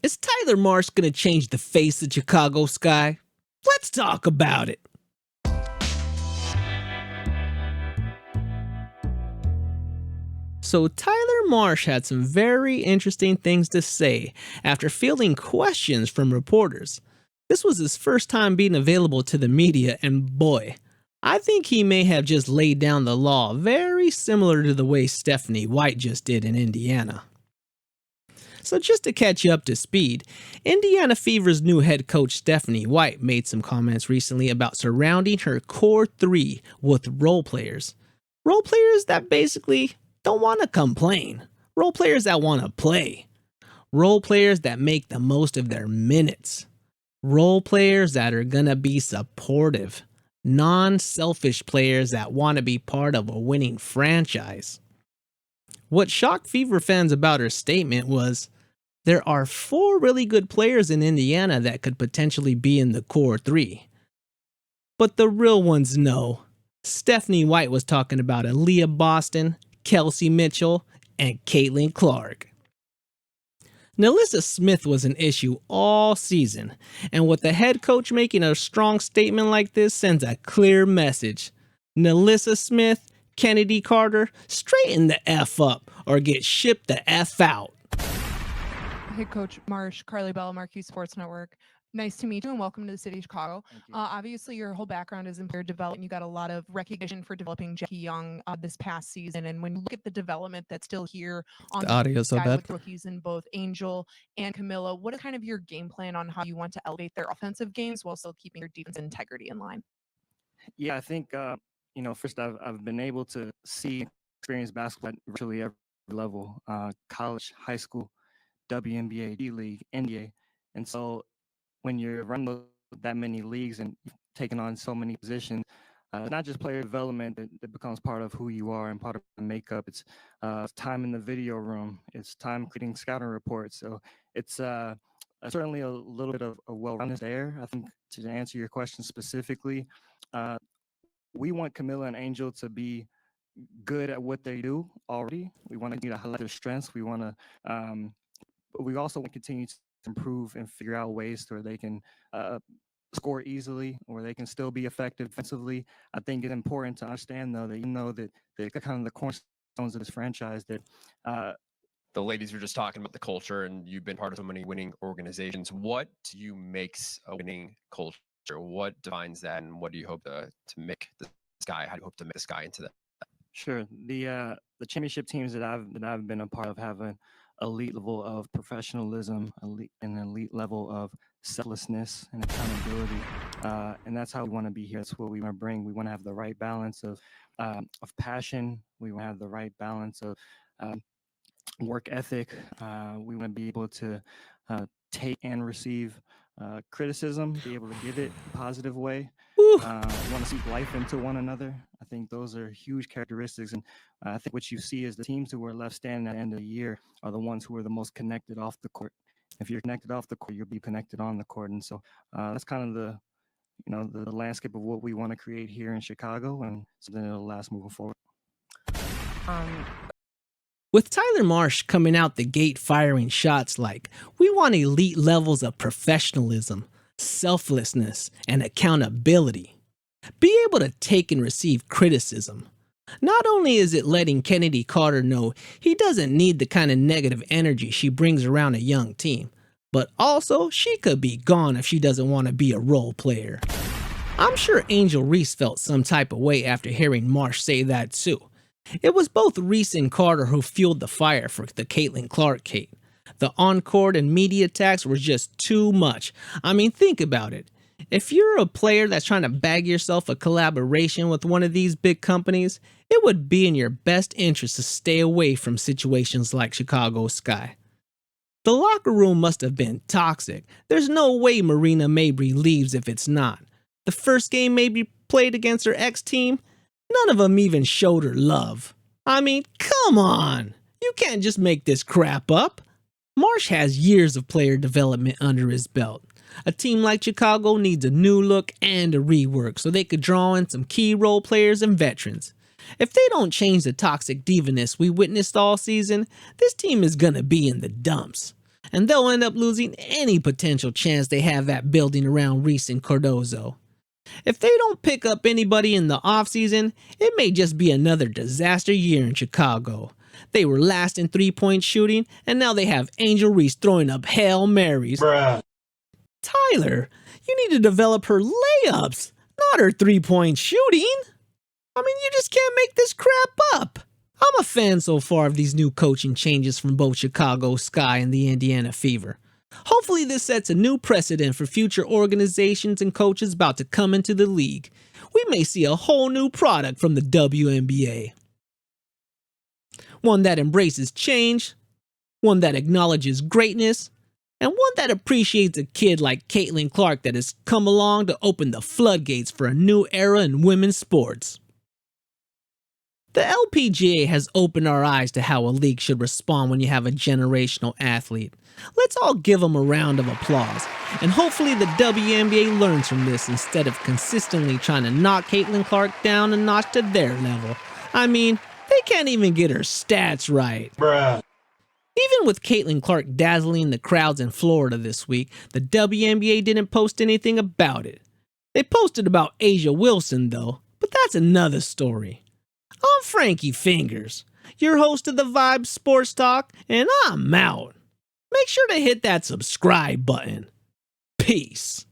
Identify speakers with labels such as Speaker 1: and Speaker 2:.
Speaker 1: Is Tyler Marsh going to change the face of Chicago Sky? Let's talk about it. So Tyler Marsh had some very interesting things to say after fielding questions from reporters. This was his first time being available to the media, and boy, I think he may have just laid down the law very similar to the way Stephanie White just did in Indiana. So just to catch you up to speed, Indiana Fever's new head coach Stephanie White made some comments recently about surrounding her core three with role players. Role players that basically don't want to complain. Role players that want to play. Role players that make the most of their minutes. Role players that are gonna be supportive. Non-selfish players that want to be part of a winning franchise. What shocked Fever fans about her statement was, there are 4 really good players in Indiana that could potentially be in the core 3. But the real ones know. Stephanie White was talking about Aaliyah Boston, Kelsey Mitchell, and Caitlin Clark. Nalissa Smith was an issue all season, and with the head coach making a strong statement like this sends a clear message. Nalissa Smith, Kennedy Carter, straighten the F up or get shipped the F out.
Speaker 2: Hey, Coach Marsh, Carly Bell, Marquee Sports Network. Nice to meet you and welcome to the city of Chicago. Obviously, your whole background is in player development. You got a lot of recognition for developing Jackie Young this past season. And when you look at the development that's still here on
Speaker 1: The audio so bad.
Speaker 2: with rookies in both Angel and Camilla, what is kind of your game plan on how you want to elevate their offensive games while still keeping your defense integrity in line?
Speaker 3: Yeah, I think, first I've been able to see, experience basketball at virtually every level, college, high school, WNBA, D League, NBA. And so when you're running that many leagues and taking on so many positions, it's not just player development that becomes part of who you are and part of the makeup. It's time in the video room. It's time creating scouting reports. So it's certainly a little bit of a well-rounded there. I think to answer your question specifically, we want Camilla and Angel to be good at what they do already. We want to highlight their strengths. We want to, but we also want to continue to improve and figure out ways where they can score easily or they can still be effective defensively. I think it's important to understand, though, that you know that they're kind of the cornerstones of this franchise that
Speaker 4: the ladies were just talking about the culture, and you've been part of so many winning organizations. What do you makes a winning culture? What defines that, and what do you hope to make the Sky? How do you hope to make the Sky into that?
Speaker 3: Sure. The championship teams that I've been a part of have an elite level of professionalism, an elite level of selflessness and accountability, and that's how we want to be here. That's what we want to bring. We want to have the right balance of passion. We want to have the right balance of work ethic. We want to be able to take and receive criticism, be able to give it a positive way. We want to see life into one another. I think those are huge characteristics. And I think what you see is the teams who are left standing at the end of the year are the ones who are the most connected off the court. If you're connected off the court, you'll be connected on the court. And so that's kind of the landscape of what we want to create here in Chicago, and something that'll last moving forward.
Speaker 1: With Tyler Marsh coming out the gate firing shots like, we want elite levels of professionalism, selflessness, and accountability. Be able to take and receive criticism. Not only is it letting Kennedy Carter know he doesn't need the kind of negative energy she brings around a young team, but also she could be gone if she doesn't want to be a role player. I'm sure Angel Reese felt some type of way after hearing Marsh say that too. It was both Reese and Carter who fueled the fire for the Caitlin Clark Kate. The on-court and media attacks were just too much. I mean, think about it. If you're a player that's trying to bag yourself a collaboration with one of these big companies, it would be in your best interest to stay away from situations like Chicago Sky. The locker room must have been toxic. There's no way Marina Mabry leaves if it's not. The first game Mabry played against her ex-team, none of them even showed her love. I mean, come on! You can't just make this crap up. Marsh has years of player development under his belt. A team like Chicago needs a new look and a rework so they could draw in some key role players and veterans. If they don't change the toxic divaness we witnessed all season, this team is gonna be in the dumps. and they'll end up losing any potential chance they have at building around Reese and Cardozo. If they don't pick up anybody in the offseason, it may just be another disaster year in Chicago. They were last in three-point shooting, and now they have Angel Reese throwing up Hail Marys.
Speaker 5: Bruh.
Speaker 1: Tyler, you need to develop her layups, not her three-point shooting. I mean, you just can't make this crap up. I'm a fan so far of these new coaching changes from both Chicago Sky and the Indiana Fever. Hopefully this sets a new precedent for future organizations and coaches about to come into the league. We may see a whole new product from the WNBA. One that embraces change, one that acknowledges greatness, and one that appreciates a kid like Caitlin Clark that has come along to open the floodgates for a new era in women's sports. The LPGA has opened our eyes to how a league should respond when you have a generational athlete. Let's all give them a round of applause, and hopefully the WNBA learns from this instead of consistently trying to knock Caitlin Clark down a notch to their level. I mean, they can't even get her stats right.
Speaker 5: Bruh.
Speaker 1: Even with Caitlin Clark dazzling the crowds in Florida this week, the WNBA didn't post anything about it. They posted about Asia Wilson though, but that's another story. I'm Frankie Fingers, your host of the Vibe Sports Talk, and I'm out. Make sure to hit that subscribe button. Peace.